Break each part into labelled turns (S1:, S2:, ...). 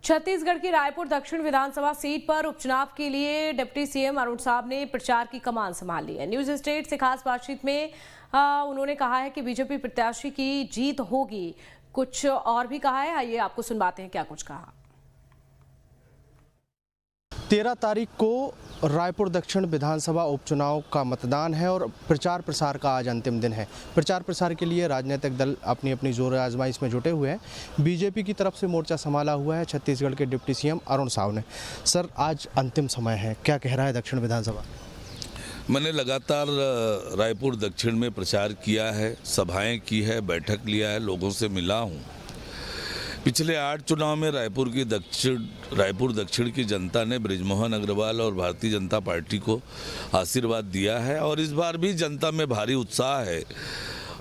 S1: छत्तीसगढ़ की रायपुर दक्षिण विधानसभा सीट पर उपचुनाव के लिए डिप्टी सीएम अरुण साव ने प्रचार की कमान संभाल ली है। न्यूज स्टेट से खास बातचीत में उन्होंने कहा है कि बीजेपी प्रत्याशी की जीत होगी। कुछ और भी कहा है, आइए आपको सुनवाते हैं क्या कुछ कहा।
S2: 13 तारीख को रायपुर दक्षिण विधानसभा उपचुनाव का मतदान है और प्रचार प्रसार का आज अंतिम दिन है। प्रचार प्रसार के लिए राजनीतिक दल अपनी अपनी जोर आजमाइश में जुटे हुए हैं। बीजेपी की तरफ से मोर्चा संभाला हुआ है छत्तीसगढ़ के डिप्टी सीएम अरुण साव ने। सर, आज अंतिम समय है, क्या कह रहा है दक्षिण विधानसभा?
S3: मैंने लगातार रायपुर दक्षिण में प्रचार किया है, सभाएं की है, बैठक लिया है, लोगों से मिला हूँ। पिछले 8 चुनाव में रायपुर दक्षिण की जनता ने बृजमोहन अग्रवाल और भारतीय जनता पार्टी को आशीर्वाद दिया है और इस बार भी जनता में भारी उत्साह है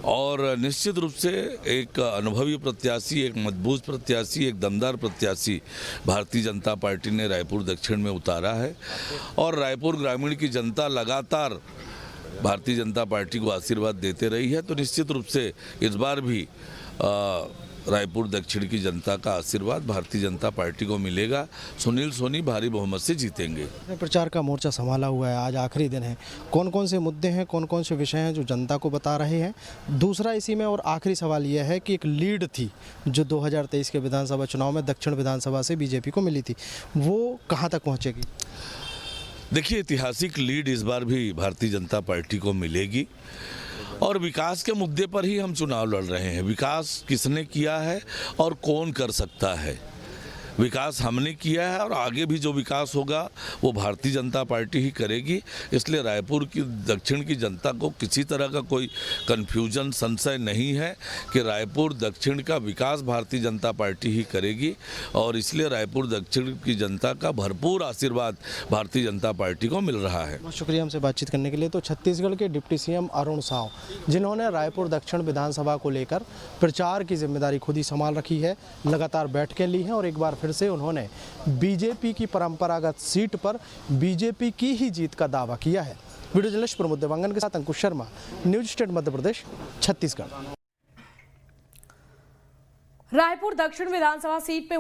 S3: और निश्चित रूप से एक अनुभवी प्रत्याशी, एक मजबूत प्रत्याशी, एक दमदार प्रत्याशी भारतीय जनता पार्टी ने रायपुर दक्षिण में उतारा है और रायपुर ग्रामीण की जनता लगातार भारतीय जनता पार्टी को आशीर्वाद देते रही है। तो निश्चित रूप से इस बार भी रायपुर दक्षिण की जनता का आशीर्वाद भारतीय जनता पार्टी को मिलेगा। सुनील सोनी भारी बहुमत से जीतेंगे।
S2: प्रचार का मोर्चा संभाला हुआ है, आज आखिरी दिन है। कौन कौन से मुद्दे हैं, कौन कौन से विषय हैं जो जनता को बता रहे हैं? दूसरा इसी में और आखिरी सवाल यह है कि एक लीड थी जो 2023 के विधानसभा चुनाव में दक्षिण विधानसभा से बीजेपी को मिली थी, वो कहाँ तक पहुँचेगी?
S3: देखिए, ऐतिहासिक लीड इस बार भी भारतीय जनता पार्टी को मिलेगी और विकास के मुद्दे पर ही हम चुनाव लड़ रहे हैं। विकास किसने किया है और कौन कर सकता है? विकास हमने किया है और आगे भी जो विकास होगा वो भारतीय जनता पार्टी ही करेगी। इसलिए रायपुर की दक्षिण की जनता को किसी तरह का कोई कन्फ्यूजन, संशय नहीं है कि रायपुर दक्षिण का विकास भारतीय जनता पार्टी ही करेगी और इसलिए रायपुर दक्षिण की जनता का भरपूर आशीर्वाद भारतीय जनता पार्टी को मिल रहा है।
S2: बहुत शुक्रिया हमसे बातचीत करने के लिए। तो छत्तीसगढ़ के डिप्टी सीएम अरुण साव, जिन्होंने रायपुर दक्षिण विधानसभा को लेकर प्रचार की जिम्मेदारी खुद ही संभाल रखी है, लगातार बैठकें ली हैं और एक बार फिर से उन्होंने बीजेपी की परंपरागत सीट पर बीजेपी की ही जीत का दावा किया है। वीडियो जर्नलिस्ट प्रमोद देवांगन के साथ अंकुश शर्मा, न्यूज स्टेट मध्य प्रदेश, छत्तीसगढ़।
S1: रायपुर दक्षिण विधानसभा सीट पे